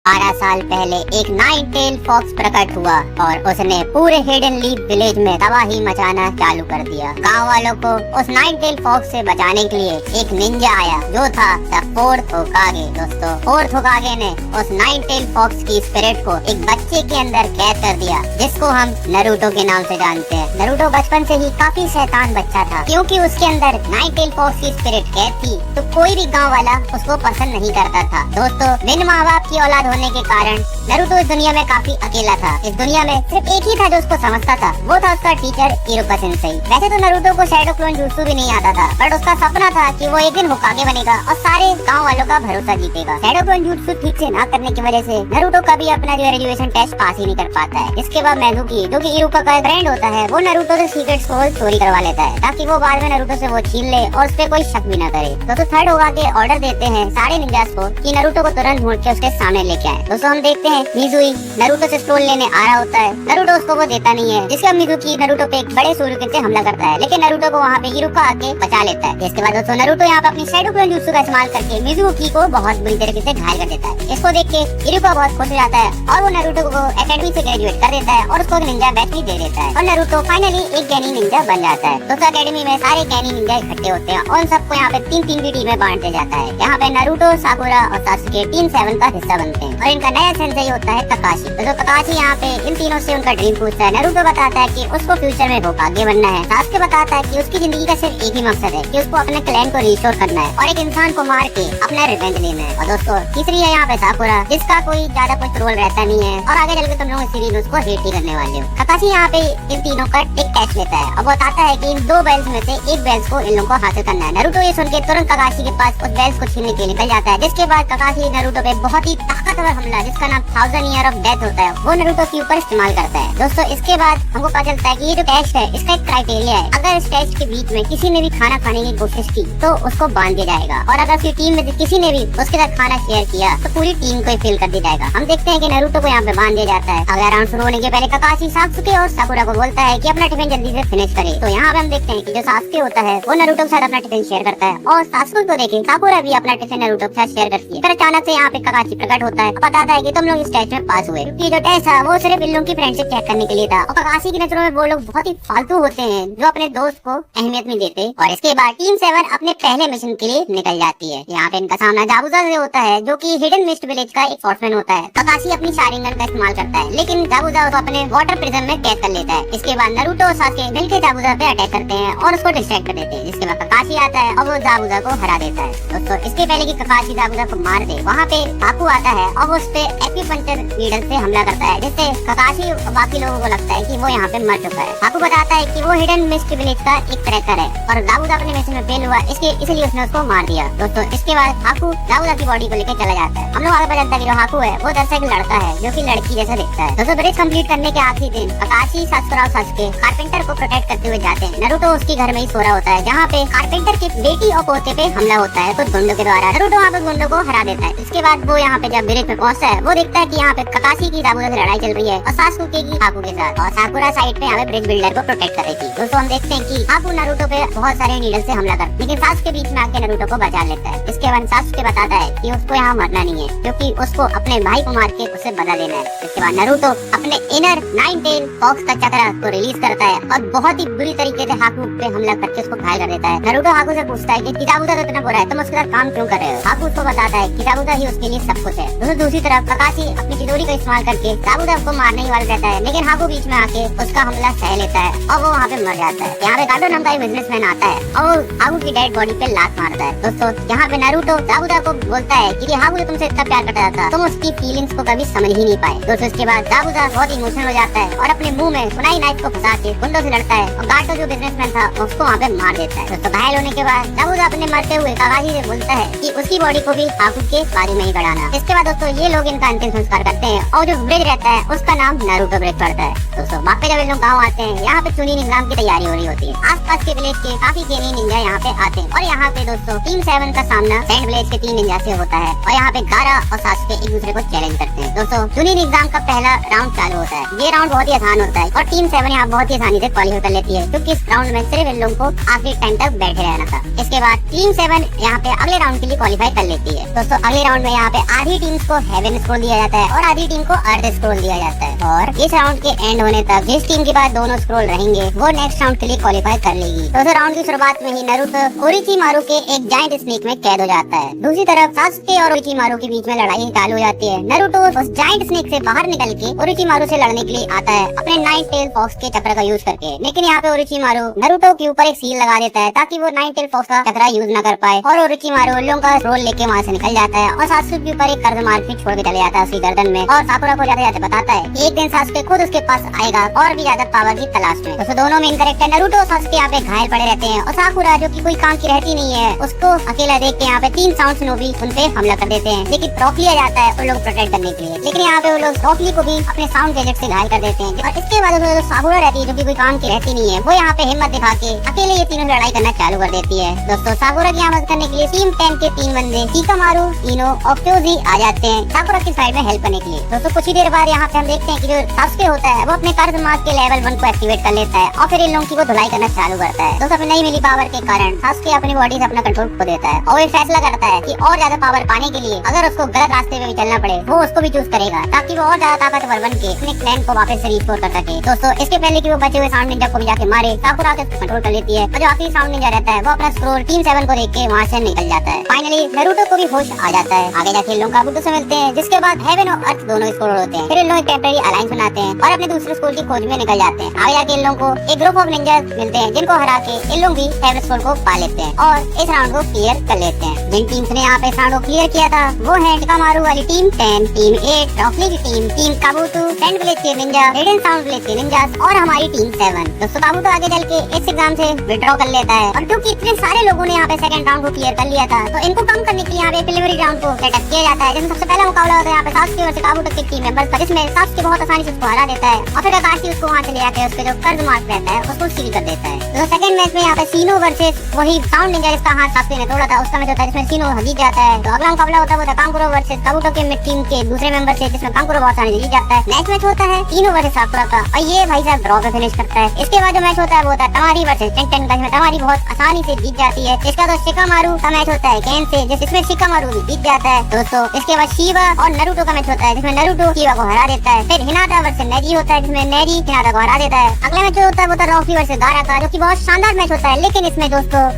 12 साल पहले एक नाइन टेल फॉक्स प्रकट हुआ और उसने पूरे हिडन लीफ विलेज में तबाही मचाना चालू कर दिया। गांव वालों को उस नाइन टेल फॉक्स से बचाने के लिए एक निंजा आया जो था द फोर्थ होकागे। दोस्तों, फोर्थ होकागे ने उस नाइन टेल फॉक्स की स्पिरिट को एक बच्चे के अंदर कैद कर दिया, जिसको हम नरूटो के नाम से जानते हैं। नरूटो बचपन से ही काफी शैतान बच्चा था, क्योंकि उसके अंदर नाइन टेल फॉक्स की स्पिरिट कैद थी, तो कोई भी गाँव वाला उसको पसंद नहीं करता था। दोस्तों, बिन माँ बाप की औलाद होने के कारण नरूटो इस दुनिया में काफी अकेला था। इस दुनिया में सिर्फ एक ही था जो उसको समझता था, वो था उसका टीचर इरुका सेंसेई। वैसे तो नरूटो को शैडो क्लोन जुत्सु भी नहीं आता था, बट उसका सपना था कि वो एक दिन होकागे बनेगा और सारे गांव वालों का भरोसा जीतेगा। शैडो क्लोन जुत्सु ठीक से ना करने की वजह से नरूटो कभी अपना जो ग्रेजुएशन टेस्ट पास ही नहीं कर पाता है। इसके बाद मेजुकी, जो कि इरुका का फ्रेंड होता है, वो नरूटो से सीक्रेट्स को चोरी करवा लेता है ताकि वो बाद में नरूटो से वो छीन ले और उस पे कोई शक भी ना करे। तो थर्ड होकागे ऑर्डर देते हैं सारे निंजास को कि नरूटो को तुरंत ढूंढ के उसके सामने लेके आए। दोस्तों, हम देखते हैं मिजुई नरूटो से स्टोन लेने आ रहा होता है। नरूटो उसको वो देता नहीं है, जिसका मिजुकी नरूटो पे एक बड़े शूरिकेन से हमला करता है, लेकिन नरूटो को वहाँ पे इरुका आके बचा लेता है। इसके बाद दोस्तों नरूटो यहाँ पे अपनी शैडो क्लोन जुत्सु का इस्तेमाल करके मिजुकी को बहुत बुरी तरीके से घायल कर देता है। इसको देख के इरुका बहुत खुश हो जाता है और वो नरूटो को एकेडमी से ग्रेजुएट कर देता है और उसको निंजा बैच भी दे देता है और नरूटो फाइनली एक गैनी निंजा बन जाता है। दोस्तों, एकेडमी में सारे गैनी निंजा इकट्ठे होते हैं और उन सबको यहाँ पे 3-3 की टीमें बांट दिया जाता है। यहाँ पे नरूटो, साकुरा और सासुके टीम 7 का हिस्सा बनते हैं और इनका नया सेंसेई होता है काकाशी। तो काकाशी यहाँ पे इन तीनों से उनका ड्रीम पूछता है। नरूटो बताता है कि उसको फ्यूचर में होकागे बनना है। सासुके बताता है कि उसकी जिंदगी का सिर्फ एक ही मकसद है कि उसको अपने क्लैन को रिस्टोर करना है और एक इंसान को मार के अपना रिवेंज लेना है। और दोस्तों, तीसरी है यहाँ पे साकुरा, जिसका कोई ज्यादा कुछ रोल रहता नहीं है और आगे चल के तुम लोग इस सीरीज उसको हेट ही करने वाले हो। काकाशी यहाँ पे इन तीनों का एक टेस्ट लेता है और बताता है कि इन 2 बेल्स में से एक बेल्स को इन लोगों को हासिल करना है। नरूटो ये सुन के तुरंत काकाशी के पास उस बेल्स को छीनने के लिए निकल जाता है, जिसके बाद काकाशी नरूटो पे बहुत ही ताकतवर हमला, जिसका नाम 1000 ईयर ऑफ डेथ होता है, वो नरूटो के ऊपर इस्तेमाल करता है। दोस्तों, इसके बाद हमको पता चलता है कि ये जो टेस्ट है इसका एक क्राइटेरिया है। अगर इस टेस्ट के बीच में किसी ने भी खाना खाने की कोशिश की तो उसको बांध दिया जाएगा और अगर उसकी टीम में से किसी ने भी उसके साथ खाना शेयर किया तो पूरी टीम को फेल कर दिया जाएगा। हम देखते हैं कि नरूटो को यहाँ पे बांध दिया जाता है। अगर राउंड शुरू होने के पहले काकाशी सासुके और साकुरा को बोलता है कि अपना टिफिन जल्दी से फिनिश करे। तो यहाँ पे हम देखते हैं कि जो सासुके होता है वो नरूटो के साथ अपना टिफिन शेयर करता है और सासुके को देखे साकुरा भी अपना टिफिन नरूटो के साथ शेयर करती है। फिर अचानक से यहाँ पे काकाशी प्रकट होता है, बताता है कि तुम लोग इस टेस्ट में पास हुए। क्योंकि जो टेस्ट था वो सिर्फ इन लोगों की फ्रेंडशिप चेक करने के लिए था और काकाशी की नजरों में वो लोग बहुत ही फालतू होते हैं जो अपने दोस्त को अहमियत नहीं देते। और इसके बाद टीम 7 अपने पहले मिशन के लिए निकल जाती है। यहाँ पे इनका सामना जाबुजा से होता है, जो कि हिडन मिस्ट विलेज का एक स्वॉर्डमैन होता है। काकाशी अपनी शारिंगन का इस्तेमाल करता है, लेकिन जाबुजा उसको अपने वाटर प्रिजन में कैद कर लेता है। इसके बाद नरूटो और सासुके मिलकर जाबुजा पे अटैक करते हैं और उसको डिस्ट्रैक्ट कर देते हैं। इसके बाद काकाशी आता है और वो जाबुजा को हरा देता है। दोस्तों, इसके पहले कि काकाशी जाबुजा को मार दे, वहाँ पे हाकू आता है और वो उस पे एक्यूपंक्चर नीडल से हमला करता है, जिससे काकाशी और बाकी लोगों को लगता है कि वो यहाँ पे मर चुका है। हाकू बताता है कि वो हिडन मिस्ट विलेज का एक ट्रैकर है और जाबुजा अपने मिशन में फेल हुआ, इसलिए उसने उसको मार दिया। दोस्तों, इसके बाद हाकू जाबुजा की बॉडी को लेकर चला जाता है। हम लोग आगे पता चलता है कि जो हाकू है वो दरअसल एक लड़का है जो कि लड़की जैसा दिखता है। दोस्तों, ब्रिज कंप्लीट करने के आखिरी दिन काकाशी, साकुरा और सासुके कारपेंटर को प्रोटेक्ट करते हुए जाते हैं। नरूटो उसके घर में ही सो रहा होता है, जहाँ पे कारपेंटर की बेटी और पोते पे हमला होता है कुछ गुंडों के द्वारा। नरूटो वहाँ पे गुंडों को हरा देता है। इसके बाद वो यहाँ पे जब ब्रिज पे पहुँचता है, वो देखता है कि यहाँ पे काकाशी की जाबुजा से लड़ाई चल रही है और सासुके की हाकू के साथ, और साकुरा साइड पे यहाँ पे ब्रिज बिल्डर को प्रोटेक्ट कर रही थी। दोस्तों, हम देखते हैं कि हाकू नरूटो पे बहुत सारे नीडल से हमला कर, लेकिन सासुके बीच में आके नरूटो को बचा लेता है। इसके बाद सासुके बताता है कि उसको यहाँ मरना नहीं है, क्योंकि उसको अपने भाई को मार के उससे बदला लेना है। इसके बाद नरूटो अपने इनर नाइन टेल फॉक्स का चक्रा को रिलीज करता है और बहुत ही बुरी तरीके से हाकू पे हमला करके उसको घायल कर देता है। नरूटो हाकू से पूछता है कि जाबुजा तो इतना बुरा है, तुम उसके साथ काम क्यों कर रहे हो? हाकू उसको बताता है कि जाबुजा ही उसके लिए सब कुछ है। दोस्तों, दूसरी तरफ काकाशी अपनी चिदोरी का इस्तेमाल करके जाबुजा को मारने ही वाला रहता है, लेकिन हाकू बीच में आके उसका हमला सह लेता है और वो वहाँ पे मर जाता है। यहाँ पे काटो नाम का एक बिजनेसमैन आता है और हाकू की डेड बॉडी पे लात मारता है। दोस्तों, यहाँ पे नरूटो जाबुजा को बोलता है कि हाकू तुमसे इतना प्यार करता था, तुम उसकी फीलिंग्स को कभी समझ ही नहीं पाए। दोस्तों, इसके बाद जाबुजा बहुत इमोशनल हो जाता है और अपने मुंह में सुनाई नाइफ को फंसा के गुंडों से लड़ता है और गाटो जो बिजनेसमैन था उसको वहाँ पे मार देता है। दोस्तों, घायल होने के बाद जाबुजा अपने मरते हुए काकाशी से बोलता है कि उसकी बॉडी को भी हाकू के बारे में ही गड़ाना। इसके बाद दोस्तों, ये लोग इनका अंतिम संस्कार करते हैं और जो ब्रिज रहता है उसका नाम नारुतो ब्रिज पड़ता है। दोस्तों, वापस जब ये लोग गाँव आते हैं, यहाँ पे चुनिन एग्जाम की तैयारी हो रही होती है। आसपास के विलेज के काफी गेनी निंजा यहाँ पे आते हैं और यहाँ पे दोस्तों टीम 7 का सामना सैंड विलेज के 3 निंजा से होता है और यहाँ पे गारा और सासुके एक दूसरे को चैलेंज करते हैं। दोस्तों जूनियर एग्जाम का पहला राउंड चालू होता है। ये राउंड बहुत ही आसान होता है और टीम 7 यहाँ बहुत ही आसानी से क्वालिफाई कर लेती है, क्योंकि इस राउंड में सिर्फ इन लोगों को आखिरी टाइम तक बैठे रहना था। इसके बाद टीम 7 यहाँ पे अगले राउंड के लिए क्वालिफाई कर लेती है। दोस्तों अगले राउंड में यहाँ पे आधी टीम्स को हेवन स्कोर दिया जाता है और आधी टीम को अर्थ स्कोर दिया जाता है, और इस राउंड के एंड होने तक जिस टीम के पास दोनों स्कोर रहेंगे वो नेक्स्ट राउंड के लिए क्वालिफाई कर लेगी। दोस्तों राउंड की शुरुआत में ही नारुतो ओरोचिमारू के एक जायंट स्नेक में कैद हो जाता है। दूसरी तरफ सासुके और ओरोचिमारू के बीच में लड़ाई चालू हो जाती है। नारुतो उस जायंट स्नेक से बाहर निकल के ओरोचिमारू से लड़ने के लिए आता है अपने 9 टेल फॉक्स के चक्र का यूज करके, लेकिन यहाँ पे ओरोचिमारू नारुतो के ऊपर एक सील लगा देता है ताकि वो 9 टेल फॉक्स का चक्र यूज न कर पाए, और ओरोचिमारू उन लोगों का रोल लेके वहाँ से निकल जाता है और सासुके के ऊपर एक कर्ज मार के छोड़ के चले जाता है उसकी गर्दन में, और साकुरा को जाते जाते बताता है एक दिन सासुके खुद उसके पास आएगा और भी ज्यादा पावर की तलाश में। तो दोनों मेन कैरेक्टर नारुतो और सासुके यहाँ पे घायल पड़े रहते हैं, और साकुरा जो कि कोई काम की रहती नहीं है उसको अकेला देख के यहाँ पे 3 साउंड स्नोबी उन पे हमला कर देते हैं, लेकिन रॉकली आ जाता है उन लोग प्रोटेक्ट करने के लिए, लेकिन यहाँ पे वो लोग रॉकली को भी अपने साउंड गैजेट से घायल कर देते हैं। और इसके बाद साकुरा रहती है जो कि कोई काम की रहती नहीं है, वो यहाँ पे हिम्मत दिखा के अकेले ये तीनों लड़ाई करना चालू कर देती है। दोस्तों साकुरा की मदद करने के लिए टीम 10 के 3 बंदे शिकामारू, इनो और क्योजी आ जाते हैं साकुरा की साइड में हेल्प करने के लिए। दोस्तों कुछ ही देर बाद यहाँ पे हम देखते हैं कि जो सासुके होता है वो अपने कर्ज मार्क के लेवल 1 को एक्टिवेट कर लेता है और फिर इन लोगों की वो धुलाई करना चालू करता है। दोस्तों अपनी नई मिली पावर के कारण सासुके अपनी बॉडी से अपना कंट्रोल खो देता है और ये फैसला करता है कि और ज्यादा पावर पाने के लिए अगर उसको गलत रास्ते में भी चलना पड़े वो उसको भी चूज करेगा, ताकि वो और ज्यादा ताकतवर बन के अपने क्लैन को वापस से रिस्टोर कर सके। दोस्तों इसके पहले कि वो बचे हुए साउंड निंजा को भी जाके मारे, साकुरा के कंट्रोल कर लेती है और जो आखिरी साउंड निंजा रहता है वो अपना स्क्रोल टीम 7 को देख के वहाँ से निकल जाता है। फाइनली नारुतो को भी होश आ जाता है। आगे जाके इन लोग काबुतो से मिलते हैं, जिसके बाद हेवन और अर्थ दोनों स्कोर होते हैं। फिर इन लोग टेम्पररी अलायंस बनाते हैं और अपने दूसरे स्कूल की खोज में निकल जाते हैं। आगे जाके इन लोगों को एक ग्रुप ऑफ निंजा मिलते हैं जिनको हरा के इन लोग भी हेवन स्कोर को पा लेते हैं और इस राउंड को क्लियर कर लेते हैं। जिन टीम्स ने यहाँ पे इस राउंड को क्लियर किया था वो है शिकामारू वाली टीम 10, टीम 8 रॉकली की टीम काबुतो, सेंट विलेज के निंजा, हिडन साउंड विलेज के निंजास और हमारी टीम 7। दोस्तों काबुतो आगे चल के इस एग्जाम से विड्रॉ कर लेता है, और क्योंकि इतने सारे लोगों ने यहाँ पे सेकंड राउंड को क्लियर कर लिया था तो इनको कम करने के लिए यहाँ पे प्रीलिमिनरी राउंड को सेटअप किया जाता है, जिसमें सबसे पहला मुकाबला होता है यहाँ पे सासुके और काबुतो के टीम मेंबर्स का, जिसमें सासुके बहुत आसानी से उसको हरा देता है और फिर आकाशी उसको वहाँ से ले आके उसके जो कर्ज मार्क रहता है उसको सील कर देता है। तो सेकंड मैच में यहाँ पे सीनो वर्सेस वही साउंड निंजा जिसका हाथ सासुके ने तोड़ा था उसका मैच होता है, जिसमें सीनो जीत जाता है। तो अगला मुकाबला होता है वो कांकुरो वर्सेस काबुतो के टीम के दूसरे मेंबर से, जिसमें कांकुरो बहुत आसानी से जीत जाता है। नेक्स्ट मैच होता है तीनों वर्सेस साकुरा का और ये भाई साहब ड्रॉ पे फिनिश करता है। इसके बाद जो मैच होता है वो होता है तमारी वर्सेस टेंटन का, जिसमें तमारी बहुत आसानी से जीत जाती है। इसका तो शिकामारू का मैच होता है केन से, जिसमें शिकामारू भी जीत जाता है। दोस्तों इसके बाद शीवा और नारुतो का मैच होता है, जिसमें नारुतो शीवा को हरा देता है। फिर हिनाटा वर्सेस नेजी होता है, जिसमें नेजी हिनाटा को हरा देता है। अगला मैच जो होता है वो होता है रॉकी वर्सेस गारा का, जो कि बहुत शानदार मैच होता है, लेकिन इसमें दोस्तों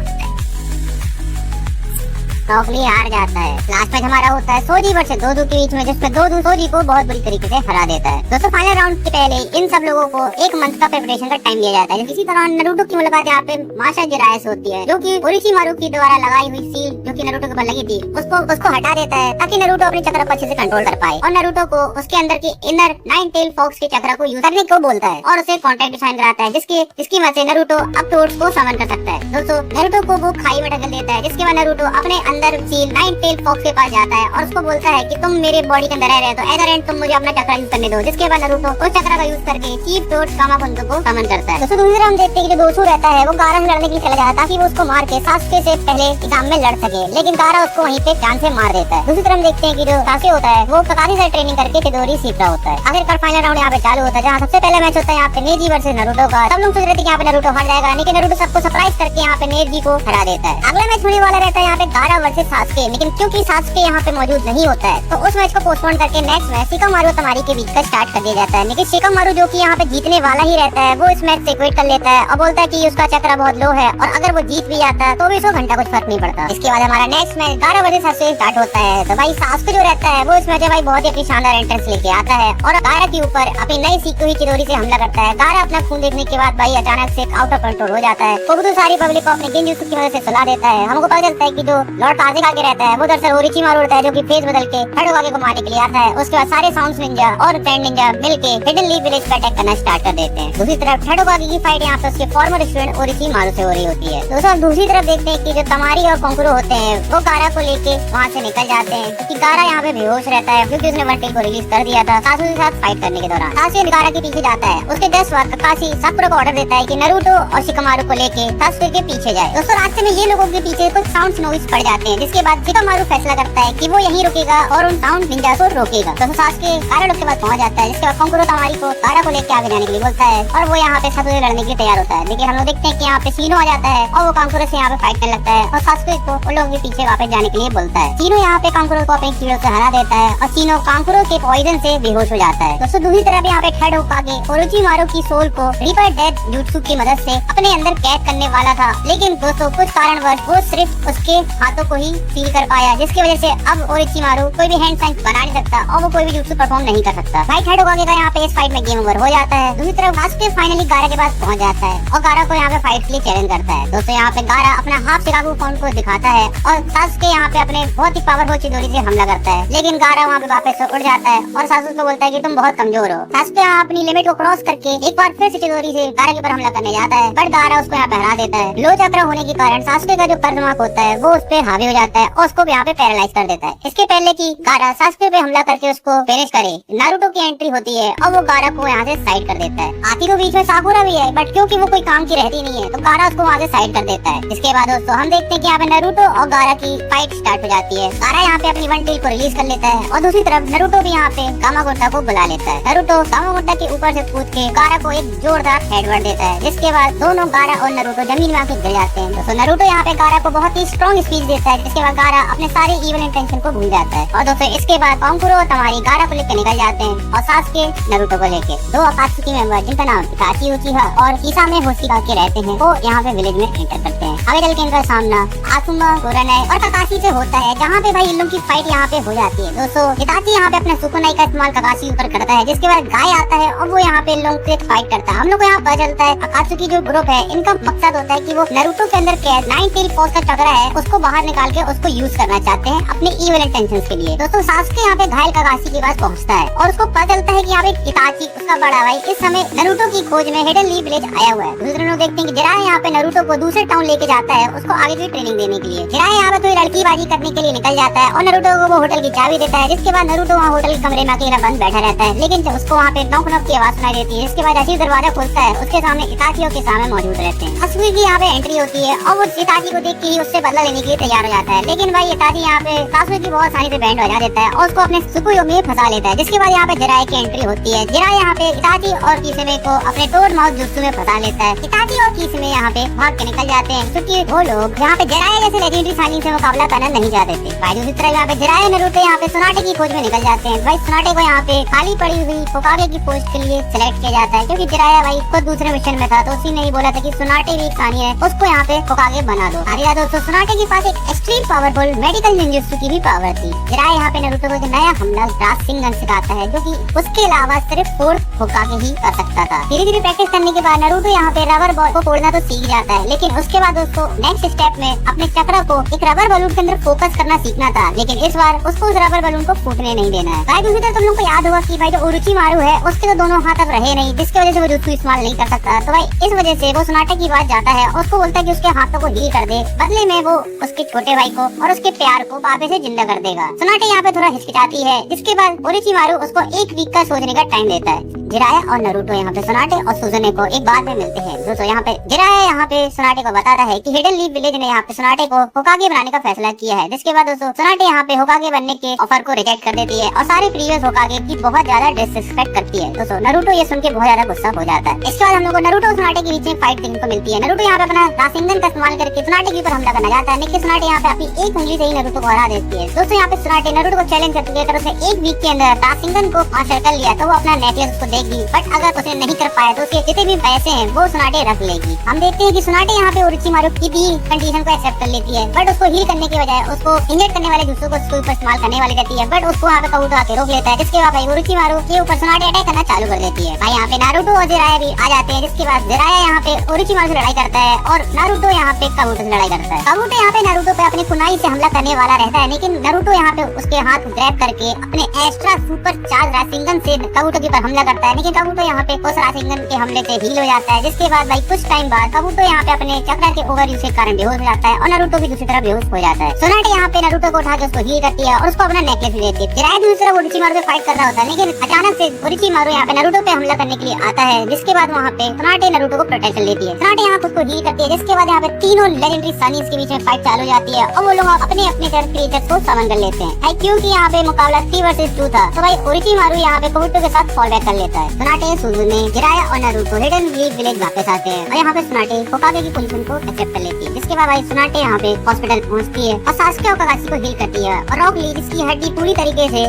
रॉकली हार जाता है। लास्ट मैच हमारा होता है सोजी वर्सेस दोदू के बीच में, जिसमें दोदू सोजी को बहुत बुरी तरीके से हरा देता है। दोस्तों फाइनल राउंड के पहले इन सब लोगों को 1 मंथ का प्रिपरेशन का टाइम दिया जाता है। इसी तरह नारुतो की मुलाकात यहाँ पे माशा जिराय से होती है, जो कि ओरोचिमारू की द्वारा लगाई हुई सील जो कि नारुतो के ऊपर लगी थी उसको हटा देता है, ताकि नारुतो अपने चक्र को अच्छे से कंट्रोल कर पाए, और नारुतो को उसके अंदर की इनर 9 टेल फॉक्स के चक्र को यूज करने को बोलता है और उसे कॉन्टैक्ट डिफाइन कराता है, जिसकी वजह से नारुतो अब टोड्स को समन कर सकता है। दोस्तों नारुतो को वो खाई में ढकेल देता है, जिसके बाद नारुतो अपने अंदर सील 9 टेल फॉक्स के पास जाता है और उसको बोलता है कि तुम मेरे बॉडी के अंदर रह रहे हो, तो एदर एंड तुम मुझे अपना चक्र यूज करने दो। जिसके बाद नारुतो उस चक्र का यूज करके चीफ टोड्स कामाकुंतो को समन करता है। दोस्तों दूसरी हम देखते हैं कि जो दोसू रहता है वो गारा से लड़ने के लिए चला जाता है, ताकि वो उसको मार के सासुके से पहले एग्जाम में लड़ सके, लेकिन गारा उसको वहीं पे जान से मार देता है। दूसरी तरफ देखते हैं कि जो सासुके होता है वो काफी सारी ट्रेनिंग करके चिदोरी सीख रहा होता है। आखिरकार फाइनल राउंड यहाँ पे चालू होता है, जहाँ सबसे पहला मैच होता है यहाँ पे नेजी वर्सेस नारुतो का। सब लोग सोच रहे थे कि यहाँ पे नारुतो हार जाएगा, लेकिन नारुतो सबको सरप्राइज करके यहाँ पे नेजी को हरा देता है। अगला मैच होने वाला रहता है यहाँ पे गारा वर्सेस सासुके, लेकिन क्योंकि सासुके यहाँ पे मौजूद नहीं होता है तो उस मैच को पोस्टपोन करके नेक्स्ट मैच शिकामारू और तमारी के बीच का स्टार्ट कर दिया जाता है। लेकिन शिकामारू जो कि यहाँ पे जीतने वाला ही रहता है वो इस मैच से क्विट कर लेता है और बोलता है कि उसका चक्र बहुत लो है और अगर वो जीत भी जाता है तो भी 100 घंटा कुछ फर्क नहीं पड़ता। इसके बाद हमारा नेक्स्ट मैच 12 बजे से स्टार्ट होता है। तो भाई सासुके जो रहता है वो इस मैच में भाई बहुत ही अपनी शानदार एंट्रेंस लेके आता है और गारा के ऊपर अपनी नई सीखी हुई चिदोरी से हमला करता है। गारा अपना खून देखने के बाद भाई अचानक से आउट ऑफ कंट्रोल हो जाता है। तो सारी पब्लिक को अपने गेंजुत्सु की मदद से सुला देता है। हमको पता चलता है कि जो लॉर्ड काज़ेकागे रहता है वो दरअसल ओरोचिमारू रहता है, जो कि फेस बदल के हडोकागे को मारने के लिए आता है। उसके बाद सारे साउंड्स निंजा और फ्रेंड निंजा मिलके हिडन लीफ विलेज पर अटैक करना स्टार्ट कर देते हैं। दूसरी तरफ हडोकागे की फाइट यहाँ पे उसके फॉर्मर स्टूडेंट ओरोचिमारू से हो रही होती है। दोस्तों दूसरी तरफ देखते हैं कि जो तमारी और कोंकुरो होते हैं वो गारा को लेके वहाँ से निकल जाते हैं, क्योंकि गारा यहाँ पे बेहोश रहता है, क्योंकि उसने वर्टेल को रिलीज कर दिया था सासू के साथ फाइट करने के दौरान। सासू गारा के पीछे जाता है। उसके 10 बार काकाशी साकुरा को ऑर्डर देता है कि नारुतो और शिकामारू को लेके सासुके के पीछे जाए। दोस्तों रास्ते में ये लोगों के पीछे कुछ साउंड नॉइस पड़ जाते जाते हैं, जिसके बाद शिकामारू फैसला करता है कि वो यहीं रुकेगा और उन साउंड निंजा को रोकेगा। तो सासुके गारा लोग के पास पहुंच जाता है, जिसके बाद कांकुरो तमारी को गारा को लेकर आगे जाने के लिए बोलता है और वो यहाँ पे सासुके लड़ने के लिए तैयार होता है। लेकिन हम लोग देखते हैं कि यहाँ पे सीनो आ जाता है और वो कांकुरो से यहाँ पे फाइट करने लगता है और सासुके को उन लोगों के पीछे वापस जाने के लिए बोलता है। सीनो यहाँ पे कांकुरो को अपने कीड़ों से हरा देता है और सीनो कांकुरो के पॉइजन से बेहोश हो जाता है। दोस्तों दूसरी तरफ यहाँ पे हेड होकागे ओरोचिमारू की सोल को रीपर डेथ jutsu की मदद से अपने अंदर कैद करने वाला था, लेकिन दोस्तों कुछ कारणवश वो सिर्फ उसके हाथों को ही सील कर पाया, जिसकी वजह से अब ओरोचिमारू कोई भी हैंड साइन बना नहीं सकता और वो कोई भी jutsu परफॉर्म नहीं कर सकता। भाई हेड होकागे का यहाँ पे इस फाइट में गेम ओवर हो जाता है। दूसरी तरफ सासुके फाइनली गारा के पास पहुंच जाता है और गारा को यहाँ पे फाइट के लिए चैलेंज करता है। दोस्तों यहाँ पे गारा अपना हाफ शिकागो फॉर्म को दिखाता है और सासुके यहाँ पे अपने बहुत ही पावरफुल चिदोरी से हमला करता है, लेकिन गारा वहाँ पे वापस से उड़ जाता है और सासुके को बोलता है कि तुम बहुत कमजोर हो। सासुके यहाँ अपनी लिमिट को क्रॉस करके एक बार फिर से चिदोरी से गारा के ऊपर हमला करने जाता है, पर गारा उसको यहाँ पे हरा देता है। लो चक्र होने के कारण सासुके का जो कर्दमाक होता है वो उस पे हावी हो जाता है और उसको यहाँ पे पैरालाइज कर देता है। इसके पहले कि गारा सासुके पे हमला करके उसको फिनिश करे, नारुतो की एंट्री होती है और वो गारा को यहाँ से साइड कर देता है। आती तो बीच में साकुरा भी है, बट क्योंकि वो कोई काम की रहती नहीं है तो गारा उसको वहाँ से साइड कर देता है। इसके बाद दोस्तों हम देखते हैं कि यहाँ पे नारुतो और गारा की फाइट स्टार्ट हो जाती है। गारा यहाँ पे अपनी वन टेल को रिलीज कर लेता है और दूसरी तरफ नारुतो भी यहाँ पे कामागोटा को बुला लेता है। नारुतो कामागोटा के ऊपर से कूद के गारा को एक जोरदार हेडबट देता है, जिसके बाद दोनों गारा और नारुतो जमीन में आके गिर जाते हैं। दोस्तों नारुतो यहाँ पे गारा को बहुत ही स्ट्रॉन्ग स्पीच देता है, जिसके बाद गारा अपने सारे इविल इंटेंशन को भूल जाता है। और दोस्तों इसके बाद कांकुरो और तमारी गारा को लेकर निकल जाते हैं और सासुके नारुतो को लेके दो अकात्सुकी मेंबर जिनका नाम इताची उचिहा और किसामे होशिकागे रहते हैं वो यहाँ पे विलेज में एंटर करते हैं। आगे चल के इनका सामना आसुमा कुराने और काकाशी से होता है, जहाँ पे भाई इन लोग की फाइट यहाँ पे हो जाती है। दोस्तों इताची यहाँ पे अपने सुकुनाई का इस्तेमाल काकाशी ऊपर करता है, जिसके बाद गाय आता है और वो यहाँ पे इन लोगों से फाइट करता है। हम लोग को यहाँ पता चलता है अकात्सुकी जो ग्रुप है इनका मकसद होता है कि वो नारुतो के अंदर कैद नाइन टेल फॉक्स का चक्रा है उसको बाहर निकाल के उसको यूज करना चाहते हैं अपने इविल इंटेंशंस के लिए। दोस्तों सासुके यहाँ पे घायल काकाशी के पास पहुँचता है और उसको पता चलता है कि यहाँ पे इताची उसका बड़ा भाई इस समय नारुतो की खोज में हिडन लीफ विलेज आया हुआ है। दूसरे लोग देखते हैं कि जिराया यहाँ पे नारुतो को दूसरे टाउन लेके जाता है उसको आगे की ट्रेनिंग देने के लिए। जिराया यहाँ पे थोड़ी लड़कीबाजी करने के लिए निकल जाता है और नारुतो को वो होटल की चाबी देता है, जिसके बाद नारुतो वहाँ होटल के कमरे में अकेला बंद बैठा रहता है। लेकिन जब उसको वहाँ पे नॉक नॉक की आवाज सुनाई देती है, जिसके बाद ऐसे ही दरवाजा खुलता है, उसके सामने इताची के सामने मौजूद रहते हैं। सासुके की यहाँ पे एंट्री होती है और वो इताची को देख के ही उससे बदला लेने के लिए तैयार हो जाता है, लेकिन भाई इताची यहाँ पे सासुके की बहुत आसानी से बैंड बजा देता है और उसको अपने सुकुयो में फंसा लेता है। जिसके बाद यहाँ पे जिराया की एंट्री होती है। जिराया यहाँ पे इताची और किसमे को अपने टोड माउथ जुत्सु में फंसा लेता है। इताची और किसमे यहाँ पे भाग के निकल जाते हैं, क्योंकि वो लोग यहाँ पे जिराया जैसे लेजेंडरी सालिन से मुकाबला करना नहीं चाहते थे। भाई दूसरी तरफ यहाँ पे जिराया नारुतो यहाँ पे सुनाटे की खोज में निकल जाते हैं। भाई सुनाटे को यहाँ पे खाली पड़ी हुई होकागे की पोस्ट के लिए सिलेक्ट किया जाता है, क्योंकि जिराया भाई खुद दूसरे मिशन में था तो उसी ने ही बोला था कि सुनाटे भी एक सानी है, उसको यहाँ पे होकागे बना दो। आगे दोस्तों सुनाटे के पास एक एक्सट्रीम पावरफुल मेडिकल निंजुत्सु की भी पावर थी। जिराया यहाँ पे नारुतो को एक नया हमला राशिंगन सिखाता है, जो कि उसके अलावा सिर्फ फोर्थ होकागे ही कर सकता था। धीरे धीरे प्रैक्टिस करने के बाद नारुतो यहाँ पे रबर बॉल को फोड़ना तो सीख जाता है, लेकिन उसके बाद उसको नेक्स्ट स्टेप में अपने चक्र को एक रबर बलून के अंदर फोकस करना सीखना था, लेकिन इस बार उसको उस रबर बलून को फूटने नहीं देना है। भाई दूसरी तरफ तुम लोग को याद होगा कि भाई जो ओरोचिमारू है उसके तो दोनों हाथ अब रहे नहीं, जिसकी वजह से वो जुत्सु इस्तेमाल नहीं कर सकता। तो भाई इस वजह से वो सुनाटे की बात जाता है और उसको बोलता है कि उसके हाथों को हील कर दे, बदले में वो उसके छोटे भाई को और उसके प्यार को वापस से जिंदा कर देगा। सुनाटे यहाँ पे थोड़ा हिचकिचाती है, जिसके बाद ओरोचिमारू उसको एक वीक का सोचने का टाइम देता है। जिराया और नारुतो यहाँ पे सुनाटे और सुजुने को एक बार में मिलते हैं। दोस्तों यहाँ पे जिराया यहाँ पे सुनाटे को बताता है कि हिडन लीफ विलेज ने यहाँ पे सुनाटे को होकागे बनाने का फैसला किया है, जिसके बाद दोस्तों सुनाटे यहाँ पे होकागे बनने के ऑफर को रिजेक्ट कर देती है और सारे प्रीवियस होकागे की बहुत ज्यादा डिसरिस्पेक्ट करती है। दोस्तों नारुतो ये सुन के बहुत ज्यादा गुस्सा हो जाता है। इसके बाद हम लोग को नारुतो और सुनाटे के बीच में फाइट देखने को मिलती है। नारुतो यहाँ पे अपना राशिंगन का इस्तेमाल करके सुनाटे के ऊपर हमला करना चाहता है, लेकिन सुनाटे यहाँ पे अपनी एक उंगली से ही नारुतो को हरा देती है। दोस्तों यहाँ पे सुनाटे नारुतो को चैलेंज करती है, अगर उसने एक वीक के अंदर राशिंगन को मास्टर कर लिया तो वो अपना नेकलेस उसको देगी, बट अगर उसने नहीं कर पाया तो उसके जितने भी पैसे हैं वो सुनाटे रख लेगी। हम देखते हैं कि सुनाटे यहाँ पे ओरोचिमारू की दी कंडीशन को एक्सेप्ट कर लेती है, बट उसको हील करने के बजाय उसको इंजर्ड करने वाले जुत्सु को उसके ऊपर इस्तेमाल करने वाली रहती है, बट उसको यहाँ पे काबूतो आके रोक लेता है, जिसके बाद भाई ओरोचिमारू के ऊपर सुनाटे अटैक करना चालू कर देती है। भाई यहाँ पे नारुतो और जिराया भी आ जाते हैं, जिसके बाद जिराया यहाँ पे ओरोचिमारू से लड़ाई करता है और नारुतो यहाँ पे काबूतो से लड़ाई करता है। काबूतो यहाँ पे नारुतो पे अपनी कुनाई से हमला करने वाला रहता है, लेकिन नारुतो यहाँ पे उसके हाथ ग्रैब करके अपने एक्स्ट्रा सुपर चार्ज राशिंगन से काबूतो के ऊपर हमला करता है, लेकिन काबूतो यहाँ पे उस राशिंगन के हमले से हील हो जाता है। जिसके बाद भाई कुछ टाइम बाद काबूतो यहाँ पे अपने चक्र के ओवर यूज के कारण बेहोश हो जाता है और नारुतो भी दूसरी तरफ बेहोश हो जाता है। सोनाटे यहाँ पे नारुतो को उठा के उसको हील करती है और उसको अपना नेकलेस भी देती है। जिराया दूसरी तरफ ओरोचिमारू से फाइट कर रहा होता है, लेकिन अचानक से ओरोचिमारू यहाँ पे नारुतो पे हमला करने के लिए आता है। जिसके बाद वहाँ पे सोनाटे नारुतो को प्रोटेक्शन लेती है। सोनाटे यहाँ खुद को हील करती है। जिसके बाद यहाँ पे तीनों लेजेंडरी सनीज के बीच में फाइट चालू हो जाती है और वो लोग अपने अपने क्रिएचर्स को समन कर लेते हैं। क्योंकि यहाँ पे मुकाबला 3 वर्सेस 2 था, तो भाई ओरोचिमारू यहाँ पे काबूतो के साथ फॉल बैक कर लेता है। सोनाटे, सुजुने, जिराया और नारुतो हिडन लीफ विलेज वापस आते हैं और यहाँ पे सोनाटे होकागे की पोजीशन को एक्सेप्ट कर लेती है। जिसके बाद भाई सोनाटे यहाँ पे हॉस्पिटल पहुँचती है और सासुके और काकाशी को हील करती है और रॉक ली जिसकी हड्डी पूरी तरीके से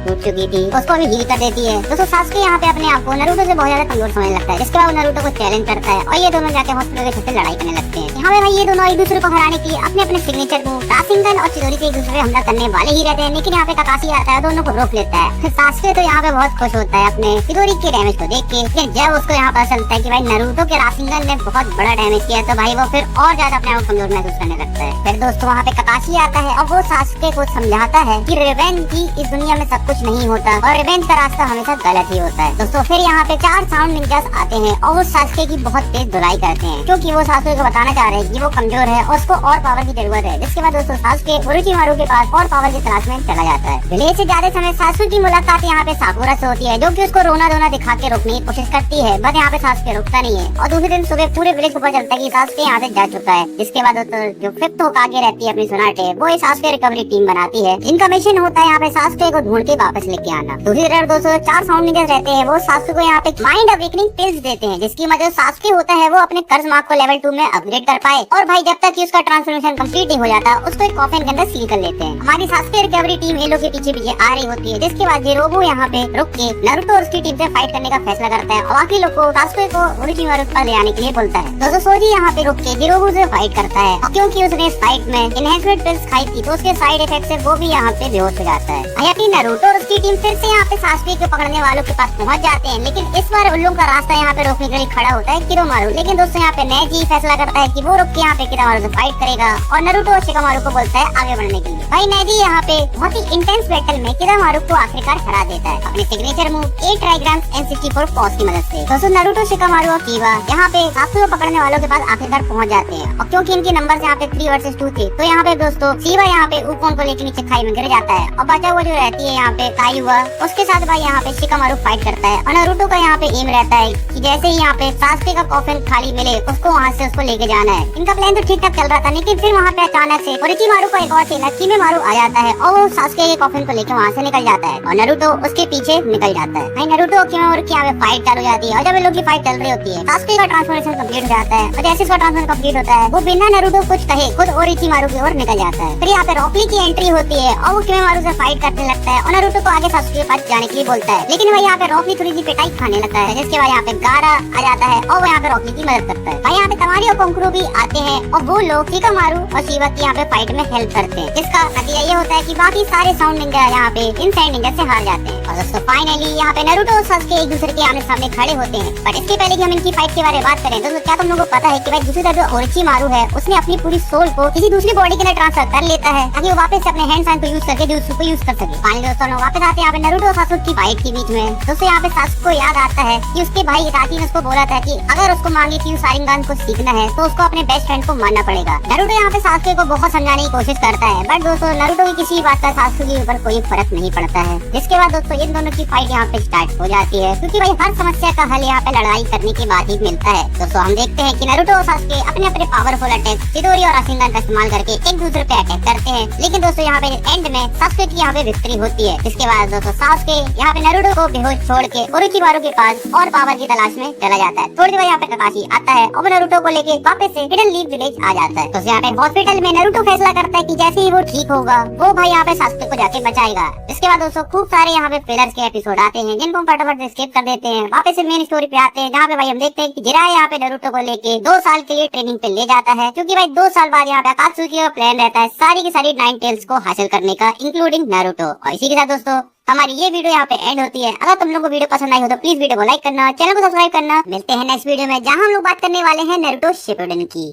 टूट चुकी थी उसको भी हील कर देती है। दोस्तों सासुके यहाँ पे अपने आप को नारुतो से बहुत ज्यादा कमजोर समझने लगता है। जिसके बाद वो नारुतो को चैलेंज करता है और ये दोनों जाके हॉस्पिटल के छत से लड़ाई करने लगते हैं। यहाँ पे भाई ये दोनों एक दूसरे को हराने के लिए अपने अपने सिग्नेचर को राशिंगन और चिदोरी से एक दूसरे हमला करने वाले ही रहते हैं, लेकिन यहाँ पे काकाशी आता है दोनों को रोक लेता है। सासुके तो यहाँ पे बहुत खुश होता है अपने चिदोरी के डैमेज को देख के, लेकिन जब उसको यहाँ पता चलता है कि भाई नारुतो के राशिंगन ने बहुत बड़ा डैमेज किया तो भाई वो फिर और ज्यादा अपने आप कमजोर महसूस करने लगता है। फिर दोस्तों वहाँ पे काकाशी आता है और वो सासुके को समझाता है कि रिवेंज की इस दुनिया में सब कुछ नहीं होता और रिवेंज का रास्ता हमेशा गलत ही होता है। दोस्तों फिर यहाँ पे 4 साउंड निंजास आते हैं और वो सासुके की बहुत तेज धुलाई करते हैं, क्योंकि वो सासुके को बताना चाह रहे हैं कि वो कमजोर है और उसको और पावर की जरूरत है। जिसके बाद दोस्तों सासुके ओरोचिमारू के पास और पावर की तलाश में चला जाता है। विलेज से जाते समय सासुके की मुलाकात यहाँ पे साकुरा से होती है, जो कि उसको रोना धोना दिखा के रोकने की कोशिश करती है, बट यहाँ पे सासुके रुकता नहीं है और दूसरे दिन सुबह पूरे विलेज को पता चलता है कि सासुके यहाँ से जा चुका है। जिसके बाद दोस्तों जो 5th होकागे रहती है अपनी सोनाटे, वो एक सासुके रिकवरी टीम बनाती है जिनका मिशन होता है यहाँ पे सासुके को ढूंढ के वापस लेके आना। दूसरी तरफ दोस्तों 4 साउंड निंजास रहते हैं, वो सासुके को यहाँ पे माइंड अवेकनिंग पिल्स देते हैं, जिसकी मदद सासुके होता है वो अपने कर्ज मार्क को लेवल 2 में अपग्रेड कर पाए और भाई जब तक कि उसका ट्रांसफॉर्मेशन कंप्लीट नहीं हो जाता उसको एक कॉफिन के अंदर सील कर लेते हैं। हमारी सासुके रिकवरी टीम ये लोग के पीछे पीछे आ रही होती है। जिसके बाद जिरोबू यहाँ पे रुक के नारुतो और उसकी टीम से फाइट करने का फैसला करता है और बाकी लोग को सासुके को ओरोचिमारू पर ले आने के लिए बोलता है। दोस्तों सोजी यहाँ पे रुक के जिरोबू से फाइट करता है और क्योंकि उसने इस फाइट में एनहेंसमेंट पिल्स खाई थी तो उसके साइड इफेक्ट से वो भी यहाँ पे बेहोश हो जाता है। हालांकि नारुतो और उसकी टीम फिर से यहाँ पे सासुके को पकड़ने वालों के पास पहुंच जाते हैं, लेकिन इस बार उन लोगों का रास्ता यहाँ पे रोकने के लिए खड़ा होता है किरोमारू। लेकिन दोस्तों यहाँ पे नेजी फैसला करता है कि वो रुक के यहाँ पे किरोमारू से फाइट करेगा और नारुतो और शिकामारू को बोलता है आगे बढ़ने के लिए। भाई नेजी यहाँ पे बहुत ही इंटेंस बैटल में किरोमारू को आखिरकार हरा देता है अपने सिग्नेचर मूव 8 ट्राइग्राम्स N64 पॉज की मदद से। दोस्तों नारुतो, शिकामारू और कीवा यहाँ पे सासुके को पकड़ने वालों के पास आखिरकार पहुंच जाते हैं और क्योंकि इनके नंबर यहाँ पे 3 वर्सेस 2 थे तो यहाँ पे दोस्तों शीवा यहाँ पे उकोन को लेकर नीचे खाई में गिर जाता है और बचा हुआ जो रहती है यहाँ पे कायुवा, उसके साथ भाई यहाँ पे शिकामारू फाइट करता है और नारुतो का यहाँ पे एम रहता है कि जैसे ही यहाँ पे सासुके का कॉफिन खाली मिले उसको वहाँ से उसको लेके जाना है। इनका प्लान तो ठीक ठाक चल रहा था, लेकिन फिर वहाँ पे अचानक से ओरोचिमारू का एक और चेला किमेमारू आ जाता है और वो सासुके के कॉफिन को लेके वहाँ से निकल जाता है और नारुतो उसके पीछे निकल जाता है। भाई नारुतो और किमेमारू की यहाँ पे फाइट चालू हो जाती है और जब इन लोग की फाइट चल रही होती है सासुके का ट्रांसफॉर्मेशन कंप्लीट हो जाता है और जैसे उसका ट्रांसफॉर्मेशन कंप्लीट होता है वो बिना नारुतो कुछ कहे खुद ओरोचिमारू की ओर निकल जाता है। फिर यहाँ पे रॉकली की एंट्री होती है और वो किमेमारू से फाइट करने लगता है और नारुतो को आगे सासुके के पास जाने के लिए बोलता है, लेकिन भाई यहाँ पे रॉकली थोड़ी सी पिटाई खाने लगता है। जिसके बाद यहाँ पे गारा आ जाता है और वो यहाँ पे रॉकली की मदद करता है। भाई यहाँ पे तमारी और कोंकुरो भी आते हैं और वो लोग शिकामारू और शीवा की यहाँ पे फाइट में हेल्प करते हैं, जिसका नतीजा ये होता है कि बाकी सारे साउंड निंजा यहाँ पे इन साइड निंजा से हार जाते हैं। और दोस्तों फाइनली यहाँ पे नारुतो और सासुके एक दूसरे के आमने सामने खड़े होते हैं। बट इसके पहले कि हम इनकी फाइट के बारे में बात करें दोस्तों, क्या तुम लोगों को पता है कि भाई दूसरी तरफ जो ओरोचिमारू है उसने अपनी पूरी सोल को किसी दूसरी बॉडी के अंदर ट्रांसफर कर लेता है ताकि वो वापस अपने हैंड साइन को यूज करके jutsu को यूज कर सके। फाइनली दोस्तों लोग वापस आते हैं यहाँ पे नारुतो और सासुके की फाइट के बीच में। दोस्तों यहाँ पे सासुके को याद आता है कि उसके भाई इताची ने उसको बोला था कि अगर उसको मांगे कि शारिंगान को सीखना है तो उसको अपने बेस्ट फ्रेंड को मानना पड़ेगा। नारुतो यहाँ पे सासुके को बहुत समझाने की कोशिश करता है, बट दोस्तों नारुतो की किसी बात का सासुके के ऊपर कोई फर्क नहीं पड़ता है। जिसके बाद दोस्तों इन दोनों की फाइट यहाँ पे स्टार्ट हो जाती है, क्योंकि भाई हर समस्या का हल यहाँ पे लड़ाई करने के बाद ही मिलता है। दोस्तों हम देखते हैं कि नारुतो और सासुके अपने अपने पावरफुल अटैक चिदोरी और राशिंगन का इस्तेमाल करके एक दूसरे पे अटैक करते हैं, लेकिन दोस्तों यहाँ पे एंड में सासुके की यहाँ पे विक्ट्री होती है। जिसके बाद दोस्तों सासुके यहाँ पे नारुतो को बेहोश छोड़ के ओरोचिमारू के पास और पावर की तलाश में चला जाता है। थोड़ी देर यहाँ पे काकाशी आता है और नारुतो को लेके वापस से हिडन लीफ विलेज आ जाता है। तो यहाँ पे हॉस्पिटल में नारुतो फैसला करता है कि जैसे ही वो ठीक होगा वो भाई यहाँ पे सासुके को जाके बचाएगा। इसके बाद दोस्तों खूब सारे यहाँ पे फिलर्स के एपिसोड आते हैं जिनको हम फटाफट स्किप कर देते हैं। वापस से मेन स्टोरी पे आते हैं जहाँ पे भाई हम देखते हैं कि जिराया यहाँ पे नारुतो को लेके 2 साल के लिए ट्रेनिंग पे ले जाता है, क्योंकि भाई 2 साल बाद यहाँ पे अकात्सुकी का प्लान रहता है सारी की सारी 9 टेल्स को हासिल करने का, इंक्लूडिंग नारुतो। और इसी के साथ दोस्तों हमारी ये वीडियो यहाँ पे एंड होती है। अगर तुम लोगों को वीडियो पसंद आई हो तो प्लीज वीडियो को लाइक करना, चैनल को सब्सक्राइब करना। मिलते हैं नेक्स्ट वीडियो में जहाँ हम लोग बात करने वाले हैं नारुतो शिपुडेन की।